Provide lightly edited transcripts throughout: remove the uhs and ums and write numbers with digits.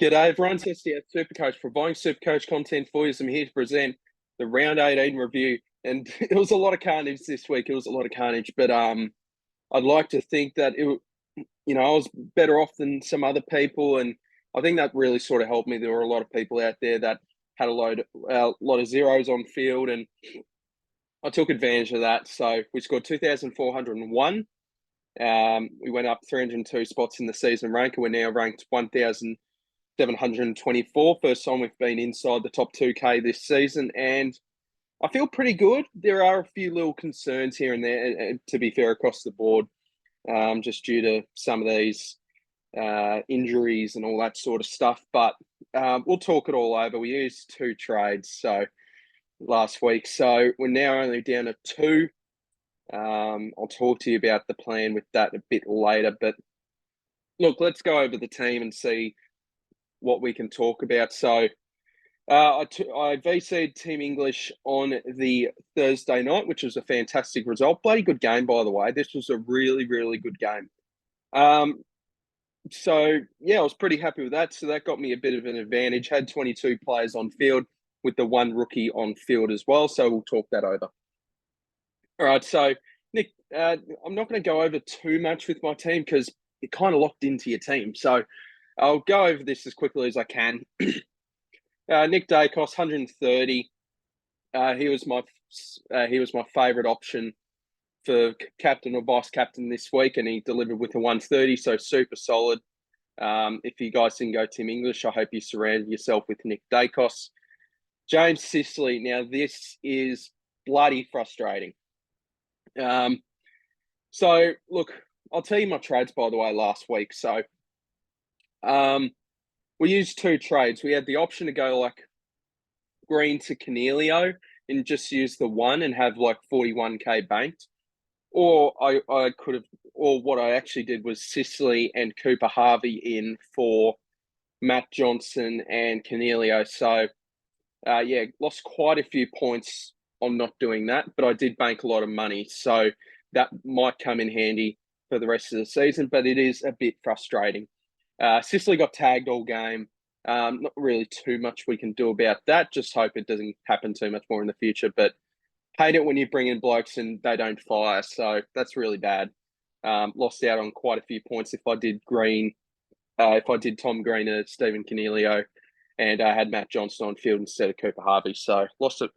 G'day everyone, it's SDS SuperCoach, providing SuperCoach content for you. I'm here to present the Round 18 review. And it was a lot of carnage this week. It was a lot of carnage, but I'd like to think that I was better off than some other people, and I think that really sort of helped me. There were a lot of people out there that had a lot of zeros on field, and I took advantage of that. So we scored 2,401. We went up 302 spots in the season rank, and we're now ranked 1,724. First time we've been inside the top 2K this season, and I feel pretty good. There are a few little concerns here and there, and to be fair, across the board, just due to some of these injuries and all that sort of stuff. But we'll talk it all over. We used 2 trades last week, so we're now only down to 2. I'll talk to you about the plan with that a bit later. But look, let's go over the team and see what we can talk about. So I VC'd Team English on the Thursday night, which was a fantastic result. Bloody good game, by the way. This was a really, really good game. So, yeah, I was pretty happy with that. So that got me a bit of an advantage. Had 22 players on field with the 1 rookie on field as well. So we'll talk that over. All right, so, Nick, I'm not going to go over too much with my team because you're kind of locked into your team. So I'll go over this as quickly as I can. Nick Dacos, 130. He was my favourite option for captain or vice captain this week, and he delivered with a 130, so super solid. If you guys didn't go Team English, I hope you surrounded yourself with Nick Dacos. James Sicily. Now, this is bloody frustrating. So, look, I'll tell you my trades, by the way, last week. So, we used 2 trades. We had the option to go like Green to Cornelio and just use the 1 and have like 41k banked. Or I could have, or what I actually did was Sicily and Cooper Harvey in for Matt Johnson and Cornelio. So, yeah, lost quite a few points on not doing that, but I did bank a lot of money. So that might come in handy for the rest of the season, but it is a bit frustrating. Sicily got tagged all game. Not really too much we can do about that. Just hope it doesn't happen too much more in the future. But hate it when you bring in blokes and they don't fire. So that's really bad. Lost out on quite a few points if I did Tom Green and Stephen Cornelio, and I had Matt Johnson on field instead of Cooper Harvey. So lost a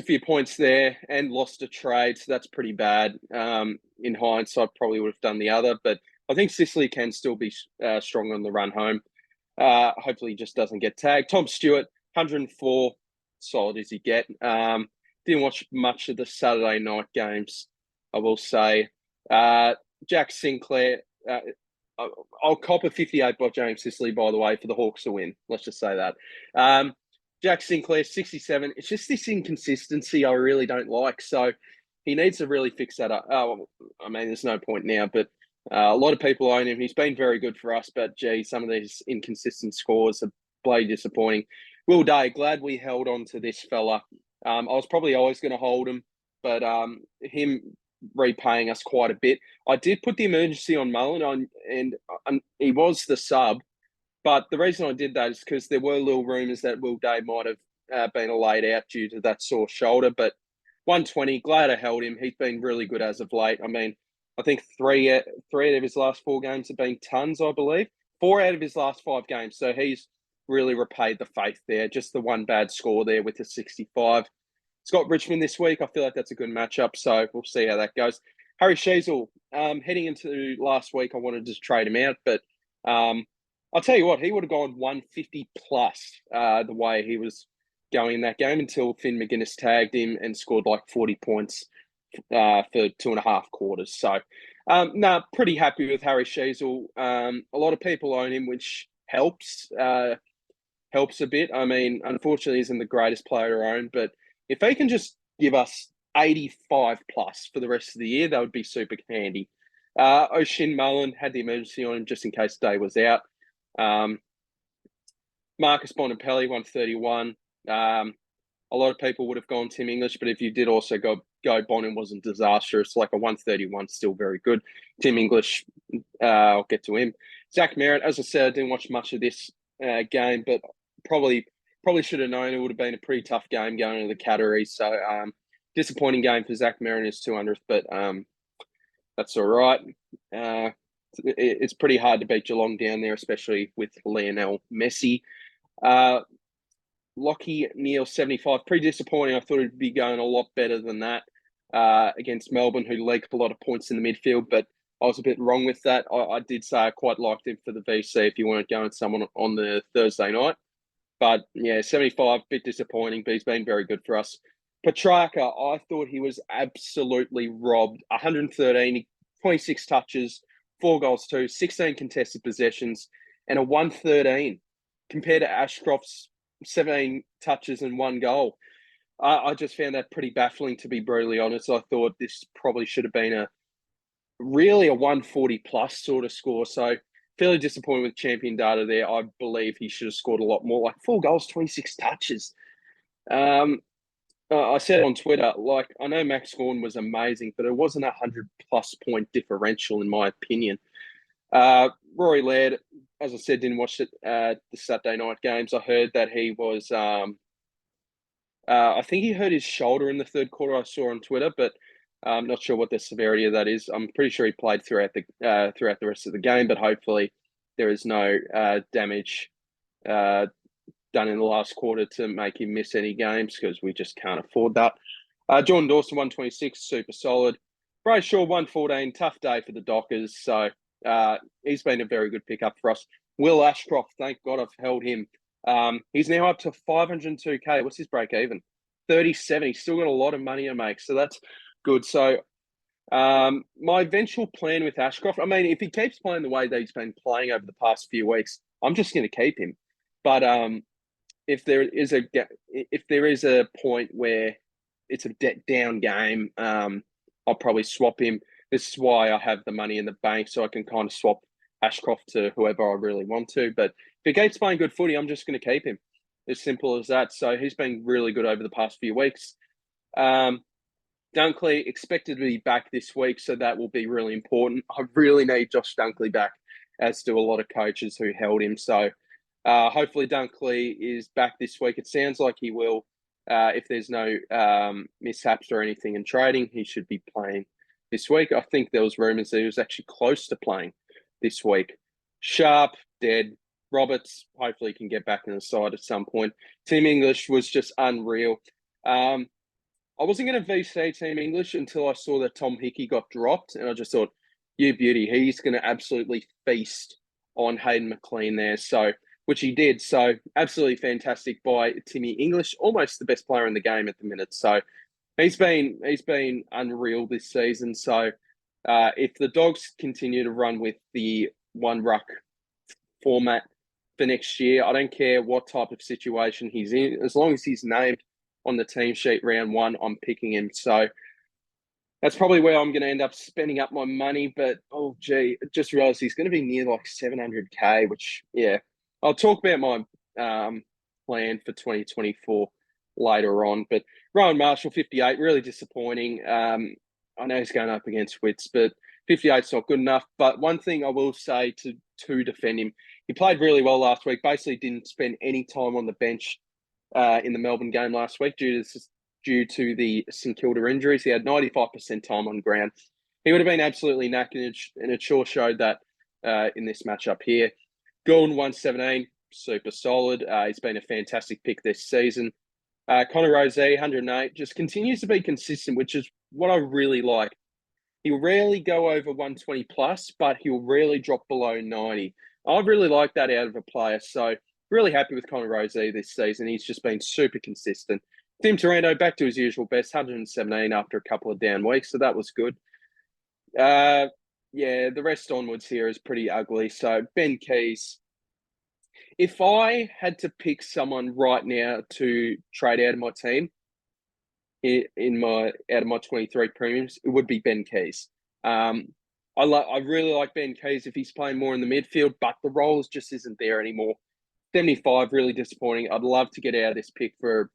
few points there and lost a trade. So that's pretty bad. In hindsight, probably would have done the other, but I think Sicily can still be strong on the run home. Hopefully he just doesn't get tagged. Tom Stewart, 104, solid as you get. Didn't watch much of the Saturday night games, I will say. Jack Sinclair, I'll cop a 58 by James Sicily, by the way, for the Hawks to win. Let's just say that. Jack Sinclair, 67. It's just this inconsistency I really don't like. So he needs to really fix that up. I mean, there's no point now, but a lot of people own him. He's been very good for us, but gee, some of these inconsistent scores are bloody disappointing. Will Day, glad we held on to this fella. I was probably always going to hold him, but him repaying us quite a bit. I did put the emergency on Mullen on, and he was the sub. But the reason I did that is because there were little rumours that Will Day might have been laid out due to that sore shoulder. But 120, glad I held him. He's been really good as of late. I mean, I think three out of his last 4 games have been tons, I believe. 4 out of his last 5 games. So he's really repaid the faith there. Just the one bad score there with the 65. It's got Richmond this week. I feel like that's a good matchup. So we'll see how that goes. Harry Sheasel, heading into last week, I wanted to trade him out. But I'll tell you what, he would have gone 150 plus the way he was going in that game until Finn McGuinness tagged him and scored like 40 points for 2.5 quarters. So, pretty happy with Harry Sheasel. A lot of people own him, which helps a bit. I mean, unfortunately, he isn't the greatest player to own, but if he can just give us 85 plus for the rest of the year, that would be super handy. O'Shin Mullen had the emergency on him just in case Day was out. Marcus Bontempelli, 131. A lot of people would have gone Tim English, but if you did also go Bonham, wasn't disastrous. Like a 131, still very good. Tim English, I'll get to him. Zach Merritt, as I said, I didn't watch much of this game, but probably should have known it would have been a pretty tough game going into the Cattery. So disappointing game for Zach Mariner's 200th, but that's all right. It's pretty hard to beat Geelong down there, especially with Lionel Messi. Lockie Neal 75, pretty disappointing. I thought it'd be going a lot better than that against Melbourne, who leaked a lot of points in the midfield, but I was a bit wrong with that. I did say I quite liked him for the VC if you weren't going someone on the Thursday night. But yeah, 75, bit disappointing, but he's been very good for us. Petracca, I thought he was absolutely robbed. 113, 26 touches, 4 goals too, 16 contested possessions, and a 113 compared to Ashcroft's 17 touches and 1 goal. I just found that pretty baffling, to be brutally honest. I thought this probably should have been a 140 plus sort of score. So fairly disappointed with champion data there. I believe he should have scored a lot more, like 4 goals, 26 touches. I said on Twitter, like, I know Max Gawn was amazing, but it wasn't a 100-plus point differential, in my opinion. Rory Laird, as I said, didn't watch the Saturday night games. I heard that he was, I think he hurt his shoulder in the third quarter, I saw on Twitter, but I'm not sure what the severity of that is. I'm pretty sure he played throughout the rest of the game, but hopefully there is no damage done in the last quarter to make him miss any games, because we just can't afford that. Jordan Dawson, 126, super solid. Bryce Shaw, 114, tough day for the Dockers. So he's been a very good pickup for us. Will Ashcroft, thank God I've held him. He's now up to 502K. What's his break even? 37. He's still got a lot of money to make, so that's good. So my eventual plan with Ashcroft, I mean, if he keeps playing the way that he's been playing over the past few weeks, I'm just going to keep him. But if there is a point where it's a down game, I'll probably swap him. This is why I have the money in the bank, so I can kind of swap Ashcroft to whoever I really want to. But if he keeps playing good footy, I'm just going to keep him. As simple as that. So he's been really good over the past few weeks. Dunkley expected to be back this week, so that will be really important. I really need Josh Dunkley back, as do a lot of coaches who held him. So hopefully Dunkley is back this week. It sounds like he will. If there's no mishaps or anything in trading, he should be playing this week. I think there was rumours that he was actually close to playing this week. Sharp, dead. Roberts, hopefully can get back in the side at some point. Team English was just unreal. I wasn't going to VC Team English until I saw that Tom Hickey got dropped, and I just thought, you beauty, he's going to absolutely feast on Hayden McLean there. So, which he did. So absolutely fantastic by Timmy English, almost the best player in the game at the minute. So he's been unreal this season. So if the Dogs continue to run with the one ruck format for next year, I don't care what type of situation he's in, as long as he's named on the team sheet round 1, I'm picking him. So that's probably where I'm going to end up spending up my money. But oh gee, just realised he's going to be near like 700K, which yeah. I'll talk about my plan for 2024 later on. But Rowan Marshall, 58, really disappointing. I know he's going up against Wits, but 58's not good enough. But one thing I will say to defend him, he played really well last week, basically didn't spend any time on the bench in the Melbourne game last week due to the St Kilda injuries. He had 95% time on ground. He would have been absolutely knackered, and it sure showed that in this matchup here. Gould, 117, super solid. He's been a fantastic pick this season. Connor Rozee, 108, just continues to be consistent, which is what I really like. He'll rarely go over 120 plus, but he'll rarely drop below 90. I really like that out of a player. So really happy with Connor Rozee this season. He's just been super consistent. Tim Taranto back to his usual best, 117 after a couple of down weeks. So that was good. Yeah, the rest onwards here is pretty ugly. So Ben Keys, if I had to pick someone right now to trade out of my team, out of my 23 premiums, it would be Ben Keys. I really like Ben Keys if he's playing more in the midfield, but the role just isn't there anymore. 75, really disappointing. I'd love to get out of this pick for a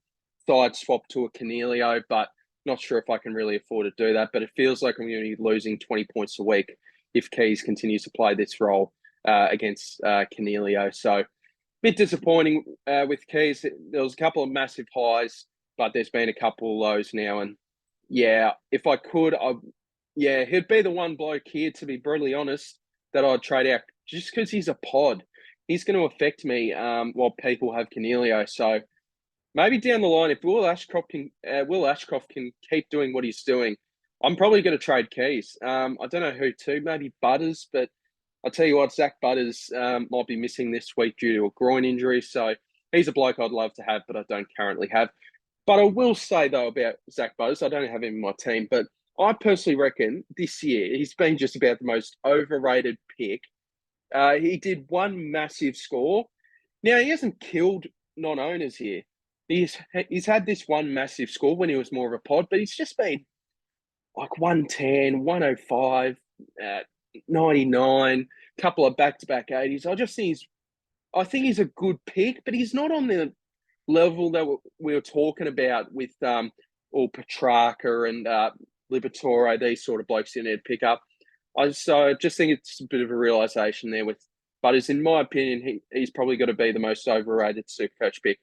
side swap to a Cornelio, but not sure if I can really afford to do that. But it feels like I'm going to be losing 20 points a week if Keys continues to play this role against Cornelio. So Bit disappointing with Keys. There was a couple of massive highs, but there's been a couple of lows now. And yeah, if I could, he'd be the one bloke here, to be brutally honest, that I'd trade out just because he's a pod. He's going to affect me while people have Cornelio. So maybe down the line, if Will Ashcroft can keep doing what he's doing, I'm probably going to trade Keys. I don't know who to, maybe Butters, but I'll tell you what, Zach Butters might be missing this week due to a groin injury. So he's a bloke I'd love to have, but I don't currently have. But I will say, though, about Zach Butters, I don't have him in my team, but I personally reckon this year he's been just about the most overrated pick. He did one massive score. Now, he hasn't killed non-owners here. He's had this one massive score when he was more of a pod, but he's just been like 110, 105, 99, couple of back-to-back 80s. I think he's a good pick, but he's not on the level that we were talking about with all Petracca and Liberatore, these sort of blokes in there to pick up. I just think it's a bit of a realisation there with Butters. In my opinion, he's probably got to be the most overrated SuperCoach pick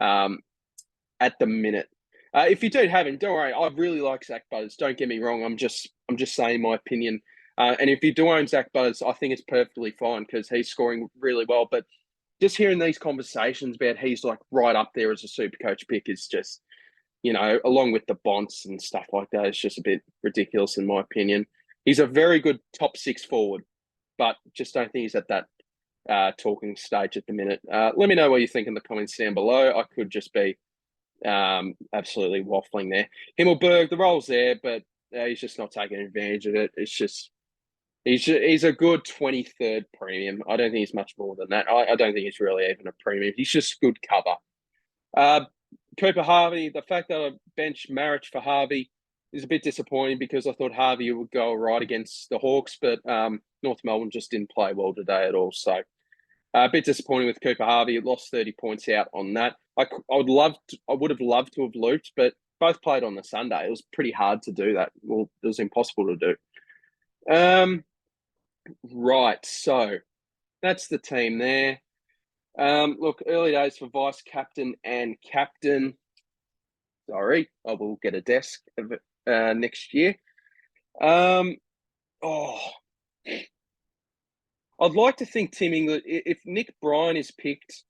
at the minute. If you do have him, don't worry. I really like Zach Butters. Don't get me wrong. I'm just saying my opinion. And if you do own Zach Butters, I think it's perfectly fine because he's scoring really well. But just hearing these conversations about he's like right up there as a SuperCoach pick is just, along with the Bonts and stuff like that, it's just a bit ridiculous in my opinion. He's a very good top 6 forward, but just don't think he's at that talking stage at the minute. Let me know what you think in the comments down below. I could just be absolutely waffling there. Himmelberg, the role's there, but he's just not taking advantage of it. It's just he's a good 23rd premium. I don't think he's much more than that. I don't think he's really even a premium. He's just good cover. Cooper Harvey, the fact that I benched Marich for Harvey is a bit disappointing because I thought Harvey would go all right against the Hawks, but North Melbourne just didn't play well today at all. So a bit disappointing with Cooper Harvey. It lost 30 points out on that. I would have loved to have looped, but both played on the Sunday. It was pretty hard to do that. Well, it was impossible to do. Right, so that's the team there. Look, early days for vice captain and captain. Sorry, I will get a desk next year. I'd like to think Tim English, if Nick Bryan is picked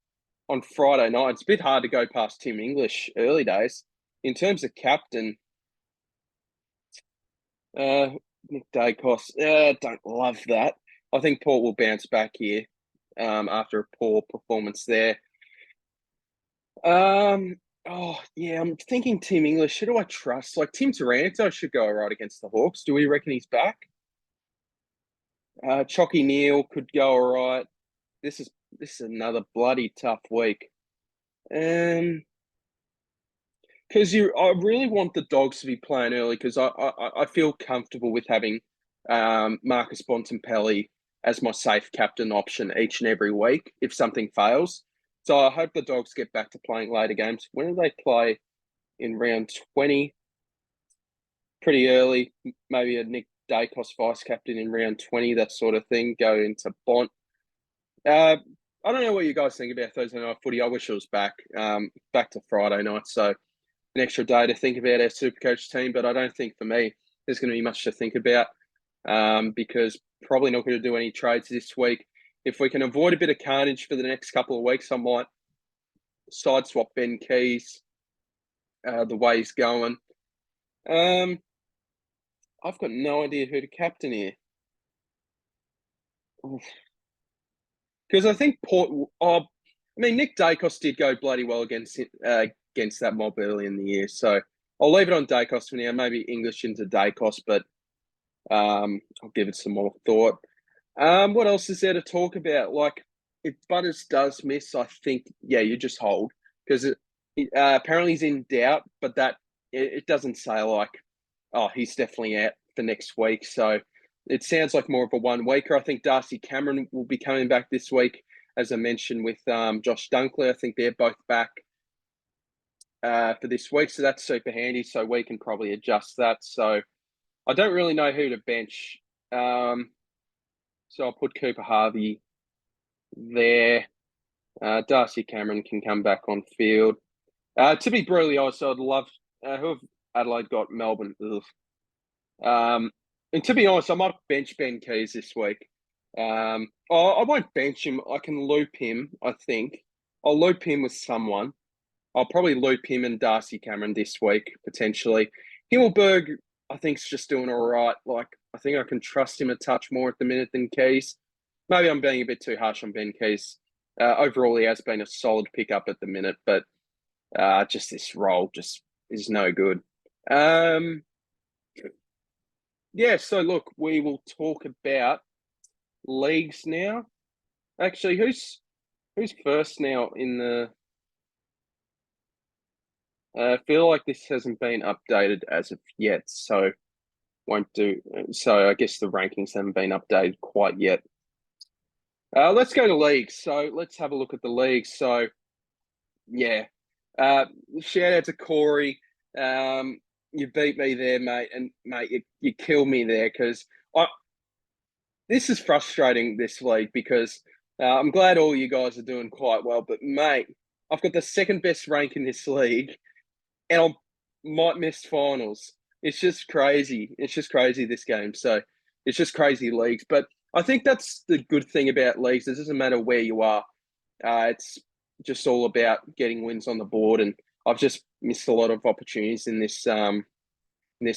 on Friday night, it's a bit hard to go past Tim English early days. In terms of captain, Nick Dacos, don't love that. I think Port will bounce back here after a poor performance there. I'm thinking Tim English. Who do I trust? Like Tim Taranto should go all right against the Hawks. Do we reckon he's back? Chalky Neal could go all right. This is another bloody tough week. Because I really want the Dogs to be playing early because I feel comfortable with having Marcus Bontempelli as my safe captain option each and every week if something fails. So I hope the Dogs get back to playing later games. When do they play? In round 20? Pretty early. Maybe a Nick Dacos vice captain in round 20, that sort of thing. Go into Bont. I don't know what you guys think about Thursday night footy. I wish it was back to Friday night. So an extra day to think about our SuperCoach team. But I don't think for me there's going to be much to think about because probably not going to do any trades this week. If we can avoid a bit of carnage for the next couple of weeks, I might side swap Ben Keys the way he's going. I've got no idea who to captain here. Because I think Nick Dacos did go bloody well against that mob early in the year. So I'll leave it on Dacos for now. Maybe English into Dacos, but I'll give it some more thought. What else is there to talk about? Like, if Butters does miss, I think, you just hold. Because apparently he's in doubt, but it doesn't say like, he's definitely out for next week. So it sounds like more of a 1 weeker. I think Darcy Cameron will be coming back this week, as I mentioned with Josh Dunkley. I think they're both back for this week. So that's super handy. So we can probably adjust that. So I don't really know who to bench. So I'll put Cooper Harvey there. Darcy Cameron can come back on field. To be brutally honest, I'd love who have Adelaide got? Melbourne. And to be honest, I might bench Ben Keys this week. I won't bench him. I can loop him, I think. I'll loop him with someone. I'll probably loop him and Darcy Cameron this week, potentially. Himmelberg, I think, is just doing all right. Like, I think I can trust him a touch more at the minute than Keys. Maybe I'm being a bit too harsh on Ben Keys. Overall, he has been a solid pickup at the minute, but just this role just is no good. Yeah, so look, we will talk about leagues now. Actually, who's first now in the... I feel like this hasn't been updated as of yet, so won't do. So I guess the rankings haven't been updated quite yet. Let's go to leagues. So let's have a look at the leagues. So yeah, shout out to Corey. You beat me there, mate, and mate, you killed me there because this is frustrating, this league, because I'm glad all you guys are doing quite well, but mate, I've got the second best rank in this league, and I might miss finals. It's just crazy. It's just crazy, this game. So it's just crazy leagues. But I think that's the good thing about leagues. It doesn't matter where you are. It's just all about getting wins on the board. And I've just missed a lot of opportunities in this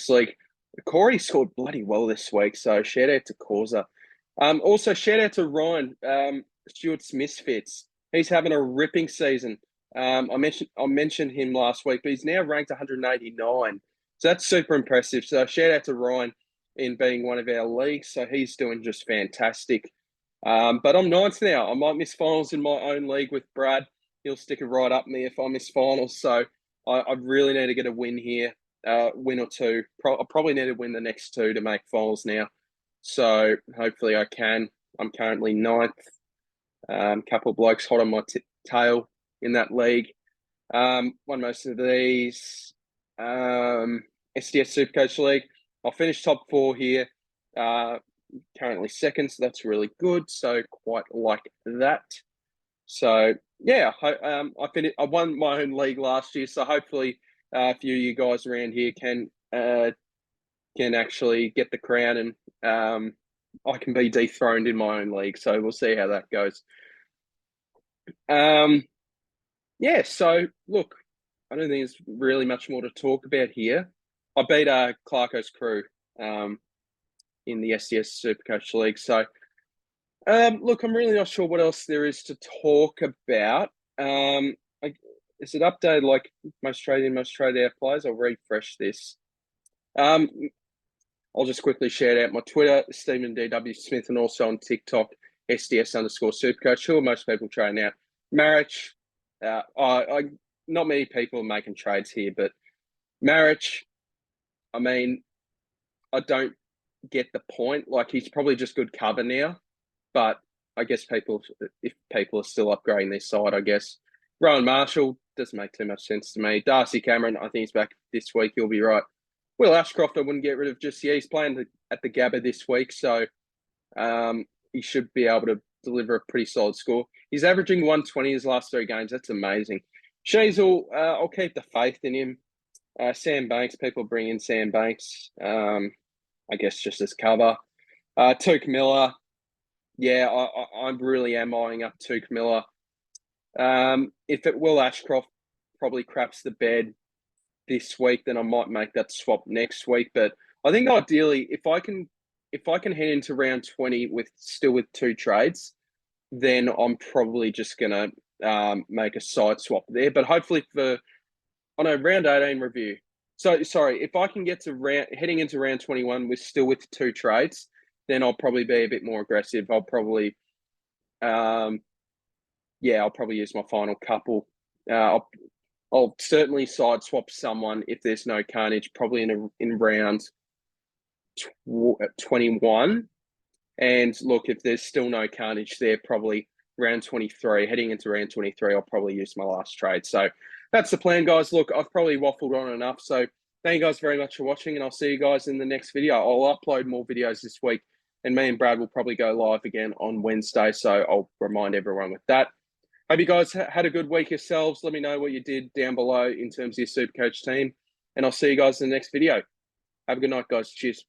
league. Corey scored bloody well this week. So shout out to Causa. Also, shout out to Ryan, Stuart's Misfits. He's having a ripping season. I mentioned him last week, but he's now ranked 189. So that's super impressive. So shout out to Ryan in being one of our leagues. So he's doing just fantastic. But I'm ninth now. I might miss finals in my own league with Brad. He'll stick it right up me if I miss finals. So I really need to get a win here, win or two. I probably need to win the next two to make finals now. So hopefully I can. I'm currently ninth. Couple of blokes hot on my tail in that league. Won most of these. SDS SuperCoach League. I'll finish top 4 here. Currently second, so that's really good. So quite like that. So yeah, I won my own league last year. So hopefully a few of you guys around here can actually get the crown, and I can be dethroned in my own league. So we'll see how that goes. Yeah, so look, I don't think there's really much more to talk about here. I beat Clarko's crew in the SDS SuperCoach League. So look, I'm really not sure what else there is to talk about. Is it updated like most traded out players? I'll refresh this. I'll just quickly shout out my Twitter, Stephen DW Smith, and also on TikTok, SDS_SuperCoach. Who are most people trading out? Marich. Not many people are making trades here, but Marich, I mean, I don't get the point. Like, he's probably just good cover now, but I guess if people are still upgrading their side, I guess. Rowan Marshall doesn't make too much sense to me. Darcy Cameron, I think he's back this week. He'll be right. Will Ashcroft, I wouldn't get rid of just yet. He's playing at the Gabba this week, so he should be able to deliver a pretty solid score. He's averaging 120 his last 3 games. That's amazing. Shazel, I'll keep the faith in him. Sam Banks, people bring in Sam Banks, I guess just as cover. Tuke Miller, yeah, I really am eyeing up Tuke Miller. If it Will Ashcroft probably craps the bed this week, then I might make that swap next week. But I think ideally, if I can head into round 20 with 2 trades, then I'm probably just gonna make a side swap there. But hopefully round 18 review. So sorry, if I can get to heading into round 21 with 2 trades, then I'll probably be a bit more aggressive. I'll probably use my final couple. I'll certainly side swap someone if there's no carnage, probably in round 21. And look, if there's still no carnage there, probably round 23. Heading into round 23, I'll probably use my last trade. So that's the plan, guys. Look, I've probably waffled on enough. So thank you guys very much for watching, and I'll see you guys in the next video. I'll upload more videos this week, and me and Brad will probably go live again on Wednesday. So I'll remind everyone with that. Hope you guys had a good week yourselves. Let me know what you did down below in terms of your SuperCoach team. And I'll see you guys in the next video. Have a good night, guys. Cheers.